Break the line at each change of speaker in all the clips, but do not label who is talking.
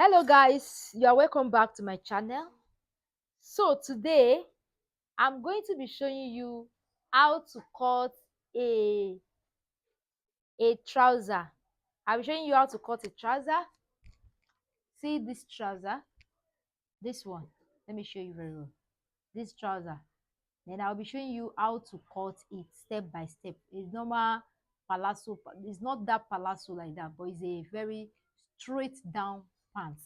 Hello guys, you are welcome back to my channel. So today I'm going to be showing you how to cut a trouser. I'll be showing you how to cut a trouser. See this trouser, this one. Let me show you very well. This trouser. Then I'll be showing you how to cut it step by step. It's normal palazzo. It's not that palazzo like that, but it's a very straight down pants.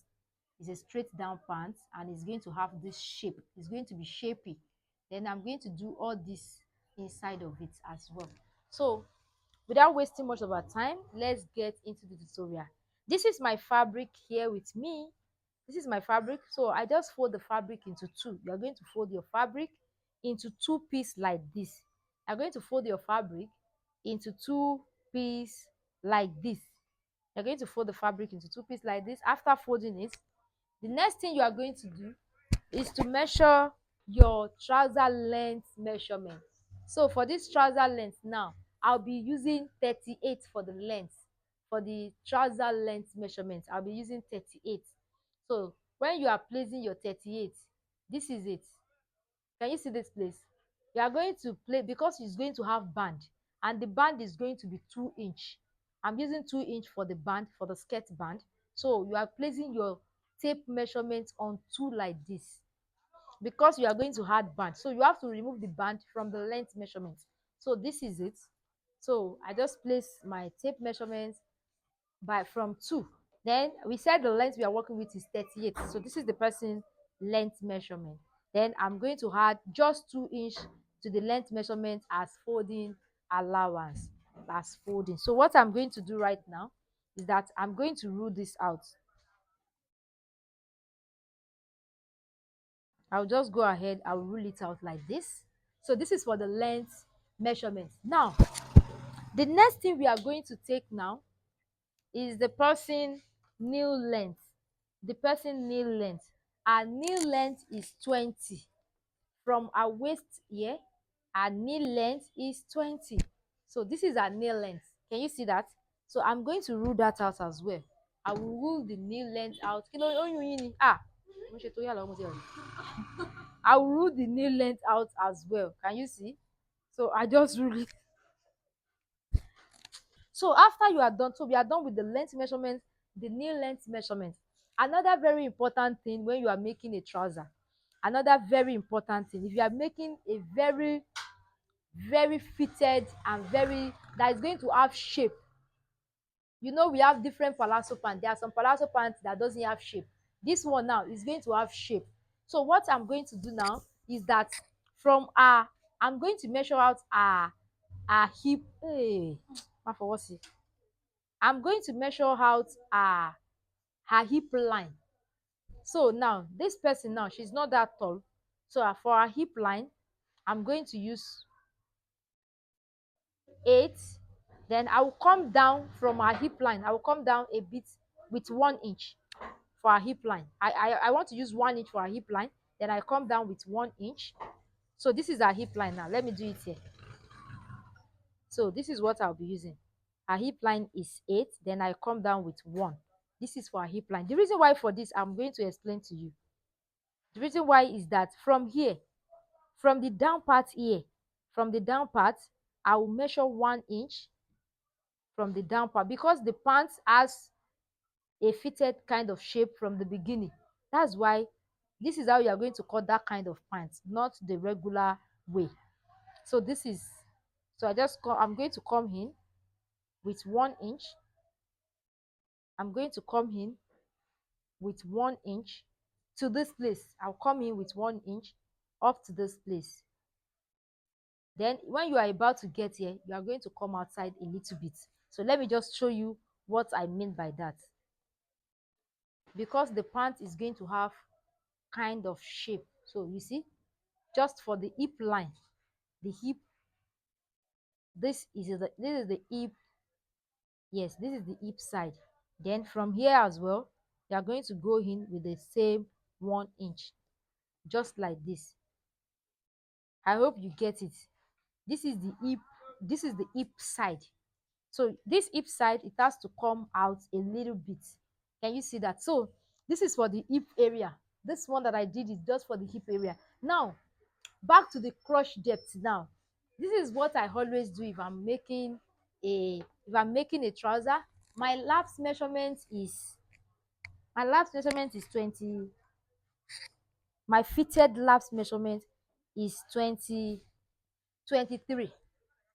It's a straight down pants and it's going to have this shape. It's going to be shapy. Then I'm going to do all this inside of it as well. So without wasting much of our time, let's get into the tutorial. This is my fabric here with me. This is my fabric. So I just fold the fabric into two. You're going to fold your fabric into two pieces like this. You're going to fold your fabric into two pieces like this. You're going to fold the fabric into two pieces like this. After folding it, the next thing you are going to do is to measure your trouser length measurement. So for this trouser length now, I'll be using 38 for the length. For the trouser length measurement, I'll be using 38. So when you are placing your 38, this is it. Can you see this place? You are going to play because it's going to have band, and the band is going to be 2 inch. I'm using 2 inch for the band, for the skirt band. So you are placing your tape measurement on two like this because you are going to add band. So you have to remove the band from the length measurement. So this is it. So I just place my tape measurement by from two. Then we said the length we are working with is 38. So this is the person length measurement. Then I'm going to add just 2 inch to the length measurement as folding allowance, as folding. So what I'm going to do right now is that I'm going to rule this out. I'll just go ahead, I'll rule it out like this. So this is for the length measurement. Now the next thing we are going to take now is the person nail length. The person nail length. Our nail length is 20. From our waist here, our nail length is 20. So this is our nail length. Can you see that? So I'm going to rule that out as well. I will rule the nail length out. I will rule the nail length out as well. Can you see? So I just rule it. So after you are done, so we are done with the length measurement, the nail length measurement. Another very important thing when you are making a trouser, another very important thing, if you are making a very fitted and very that is going to have shape. You know, we have different palazzo pants. There are some palazzo pants that doesn't have shape. This one now is going to have shape. So what I'm going to do now is that from our, I'm going to measure out our hip. Hey, for what's it? I'm going to measure out her hip line. So now this person now, she's not that tall. So for her hip line, I'm going to use 8. Then I will come down from her hip line. I will come down a bit with 1 inch for her hip line. I want to use 1 inch for her hip line. Then I come down with 1 inch. So this is her hip line now. Let me do it here. So this is what I'll be using. Her hip line is 8. Then I come down with 1. This is for her hip line. The reason why for this, I'm going to explain to you. The reason why is that from here, from the down part here, from the down part, I will measure 1 inch from the down part because the pants has a fitted kind of shape from the beginning. That's why this is how you are going to cut that kind of pants, not the regular way. So this is, so I'm going to come in with 1 inch. I'm going to come in with 1 inch to this place. I'll come in with 1 inch up to this place. Then when you are about to get here, you are going to come outside a little bit. So let me just show you what I mean by that. Because the pant is going to have kind of shape. So you see, just for the hip line, the hip, this is the hip. Yes, this is the hip side. Then from here as well, you are going to go in with the same 1 inch, just like this. I hope you get it. This is the hip, this is the hip side. So this hip side, it has to come out a little bit. Can you see that? So This is for the hip area. This one that I did is just for the hip area. Now, back to the crotch depth now. This is what I always do if I'm making a trouser. My lapse measurement is my lapse measurement is 20. My fitted lapse measurement is 23.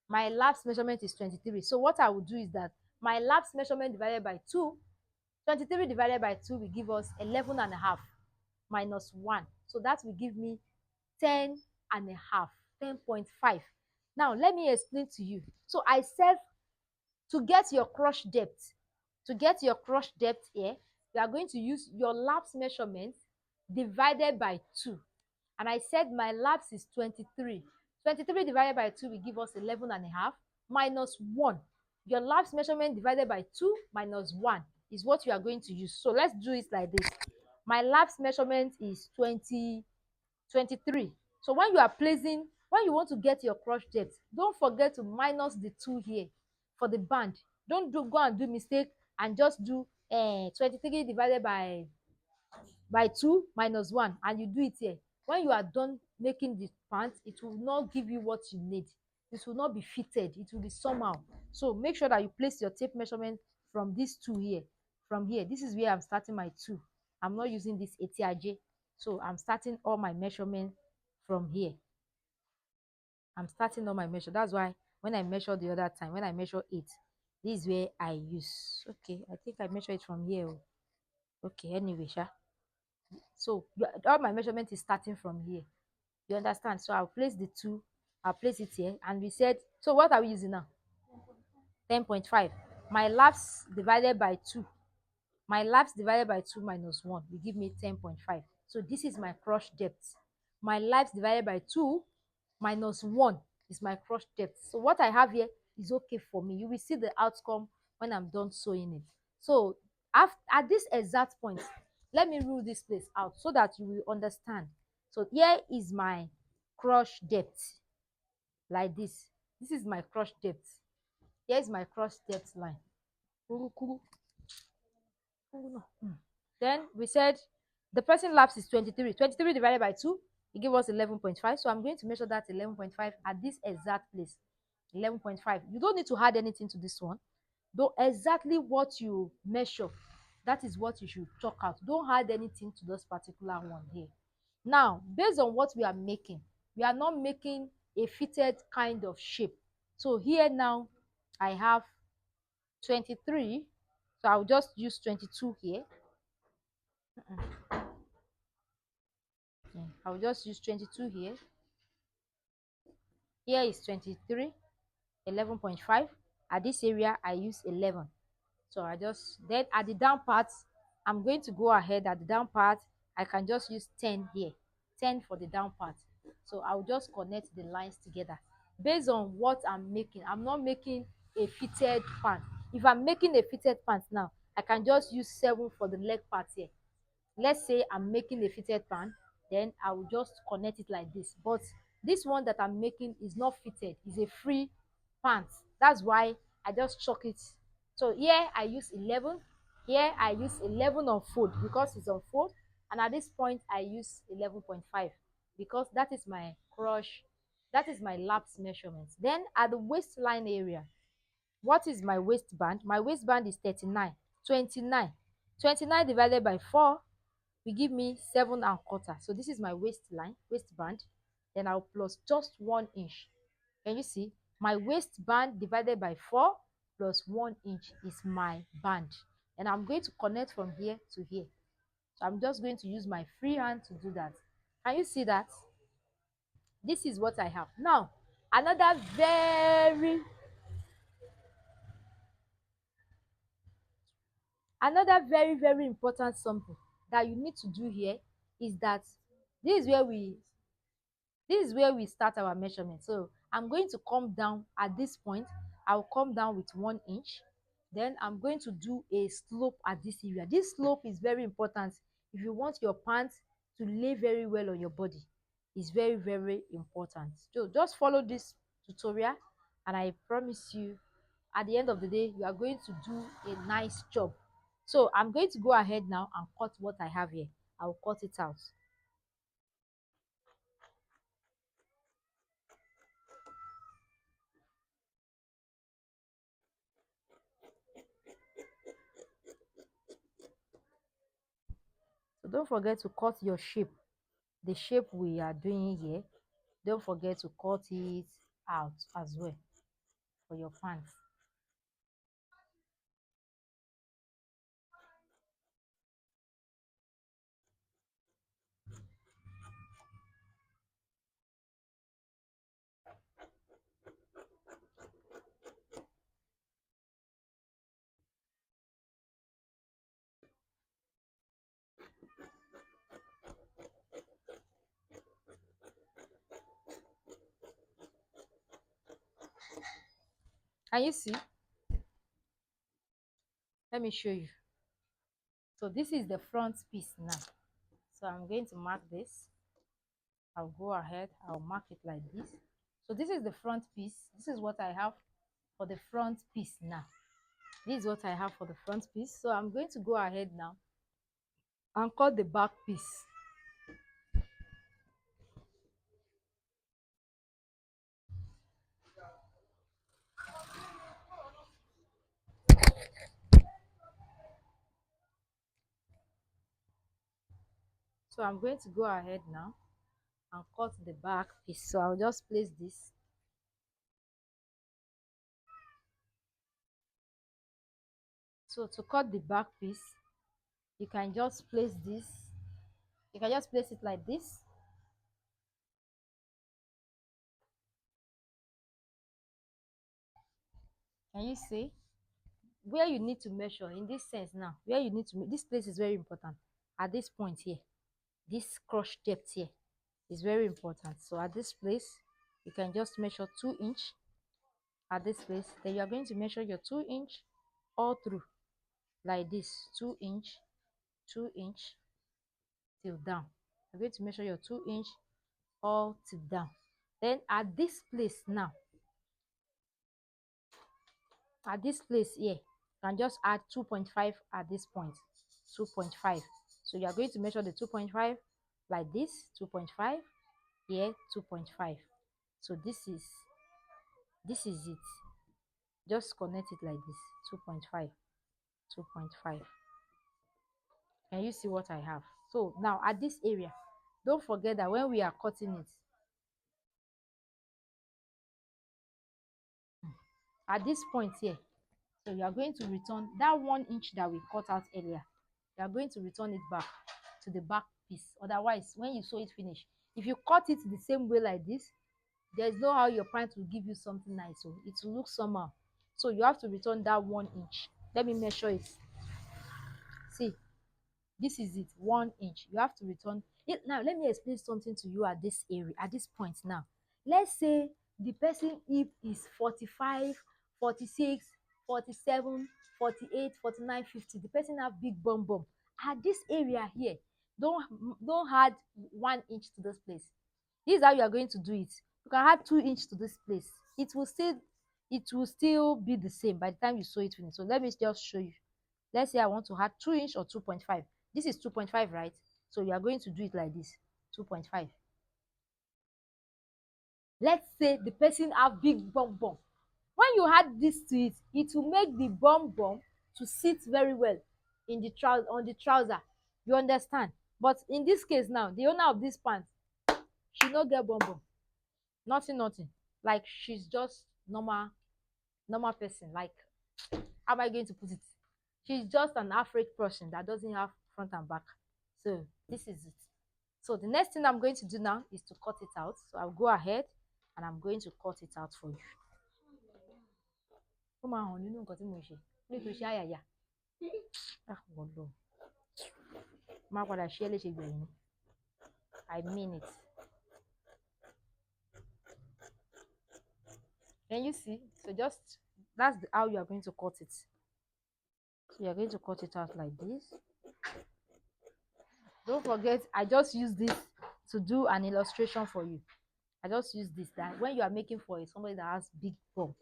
My lapse measurement is 23. So what I will do is that my lapse measurement divided by 2, 23 divided by 2 will give us 11 and a half minus 1. So that will give me 10 and a half, 10.5. Now, let me explain to you. So I said to get your crotch depth, here, you are going to use your lapse measurement divided by 2. And I said my lapse is 23. 23 divided by 2 will give us 11 and a half minus 1. Your lapse measurement divided by 2 minus 1 is what you are going to use. So let's do it like this. My lapse measurement is 23. So when you want to get your crotch depth, don't forget to minus the 2 here for the band. Don't go and do mistake and just do 23 divided by 2 minus 1 and you do it here. When you are done making the pants, it will not give you what you need. It will not be fitted. It will be somehow. So make sure that you place your tape measurement from this 2 here. From here, this is where I'm starting my 2. I'm not using this ATIJ. So I'm starting all my measurement from here. I'm starting all my measure. That's why when I measure the other time, when I measure 8, this is where I use. Okay, I think I measure it from here. Okay, anyway, sha. So all my measurement is starting from here. You understand? So I'll place the 2, I'll place it here, and we said, so what are we using now? 10.5. My lapse divided by 2. My lapse divided by 2 minus 1 will give me 10.5. So this is my crotch depth. My lapse divided by 2 minus 1 is my crotch depth. So what I have here is okay for me. You will see the outcome when I'm done sewing it. So at this exact point, let me rule this place out so that you will understand. So here is my crotch depth, like this. This is my crotch depth. Here is my crotch depth line. Then we said the person lapse is 23. 23 divided by 2, it gave us 11.5. So I'm going to measure that 11.5 at this exact place. 11.5. You don't need to add anything to this one. Though exactly what you measure, that is what you should chalk out. Don't add anything to this particular one here. Now, based on what we are making, we are not making a fitted kind of shape. So here now, I have 23. So I'll just use 22 here. I'll just use 22 here. Here is 23, 11.5. At this area, I use 11. So I just, then at the down part, I'm going to go ahead at the down part. I can just use 10 here, 10 for the down part. So I'll just connect the lines together. Based on what I'm making, I'm not making a fitted pant. If I'm making a fitted pant now, I can just use 7 for the leg part here. Let's say I'm making a fitted pan, then I will just connect it like this. But this one that I'm making is not fitted, it's a free pants. That's why I just chalk it. So here I use 11, here I use 11 on fold because it's on fold, and at this point I use 11.5 because that is my crush, that is my lapse measurement. Then at the waistline area, what is my waistband? My waistband is 39. 29 29 divided by 4 will give me 7 1/4. So this is my waistband. Then I'll plus just 1 inch. Can you see? My waistband divided by 4 plus 1 inch is my band. And I'm going to connect from here to here. So I'm just going to use my free hand to do that. Can you see that? This is what I have. Now, another very, very important something that you need to do here is that this is where we start our measurement. So I'm going to come down at this point. I'll come down with 1 inch. Then I'm going to do a slope at this area. This slope is very important if you want your pants to lay very well on your body. It's very, very important. So just follow this tutorial, and I promise you at the end of the day you are going to do a nice job So I'm going to go ahead now and cut what I have here. I'll cut it out. So don't forget to cut your shape, the shape we are doing here. Don't forget to cut it out as well for your pants. Can you see? Let me show you. So this is the front piece now. So I'm going to mark this. I'll go ahead, I'll mark it like this. So this is the front piece. This is what I have for the front piece now. This is what I have for the front piece. So I'm going to go ahead now and cut the back piece. So I'm going to go ahead now and cut the back piece. So I'll just place this. So to cut the back piece, you can just place this. You can just place it like this. Can you see? Where you need to measure in this sense now, where you need to, this place is very important. At this point here, this cross depth here is very important. So at this place, you can just measure 2 inch at this place. Then you are going to measure your 2 inch all through like this, 2 inch, 2 inch till down. You're going to measure your 2 inch all till down. Then at this place now, at this place here, you can just add 2.5 at this point. 2.5. So you are going to measure the 2.5 like this, 2.5 here, 2.5. So this is it. Just connect it like this, 2.5, 2.5. Can you see what I have? So now at this area, don't forget that when we are cutting it, at this point here, so you are going to return that 1 inch that we cut out earlier. You are going to return it back to the back piece. Otherwise, when you sew it finish, if you cut it the same way like this, there's no how your pant will give you something nice. So it will look somehow. So you have to return that 1 inch. Let me measure it. See, this is it, 1 inch. You have to return it. Now let me explain something to you at this area, at this point. Now let's say the person hip is 45, 46, 47, 48, 49, 50. The person have big bum bum. At this area here, don't add 1 inch to this place. This is how you are going to do it. You can add 2 inch to this place. It will still be the same by the time you sew it finish. So let me just show you. Let's say I want to add 2 inch or 2.5. This is 2.5, right? So you are going to do it like this, 2.5. Let's say the person have big bum bum. When you add this to it, it will make the bum bum to sit very well in the trouser, on the trouser. You understand? But in this case now, the owner of this pants, she no get bum bum. Nothing, nothing. Like she's just normal person. Like, how am I going to put it? She's just an average person that doesn't have front and back. So this is it. So the next thing I'm going to do now is to cut it out. So I'll go ahead and I'm going to cut it out for you. Ó máa hàn nínú nǹkan tí mo ṣe. Ní tó ṣe àyàyà. Wọ́n lọ. Má padà ṣe é léṣe gbẹ̀yìn. I mean it. Can you see? So just, that's how you are going to cut it. So you're going to cut it out like this. Don't forget, I just use this to do an illustration for you. I just use this, that when you are making for somebody that has big bum,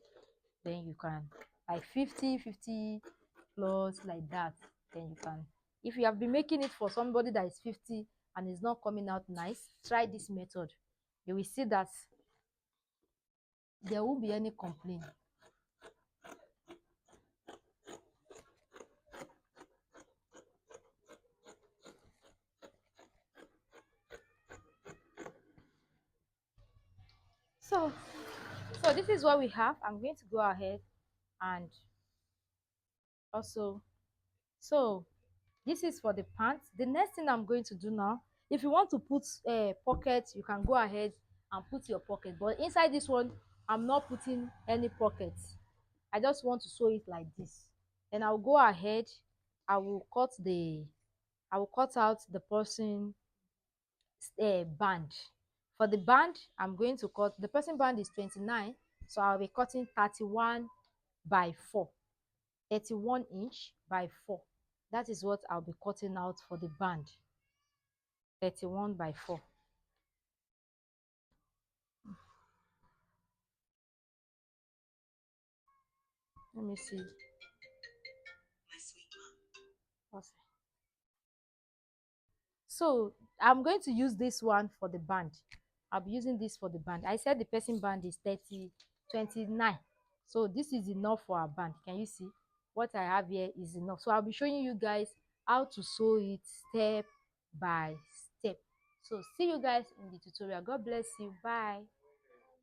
then you can like 50 plus like that. then you can, if you have been making it for somebody that is 50 and is not coming out nice, try this method. You will see that there won't be any complaint. So this is what we have. I'm going to go ahead and also, so this is for the pants. The next thing I'm going to do now, if you want to put pockets, you can go ahead and put your pocket, but inside this one I'm not putting any pockets. I just want to sew it like this. Then I'll go ahead, I will cut the, I will cut out the person band. For the band, I'm going to cut, the person band is 29, so I'll be cutting 31 by 4, 31 inch by 4. That is what I'll be cutting out for the band, 31 by 4. Let me see. Okay. So I'm going to use this one for the band. I'll be using this for the band. I said the person band is 29. So this is enough for our band. Can you see? What I have here is enough. So I'll be showing you guys how to sew it step by step. So see you guys in the tutorial. God bless you. Bye.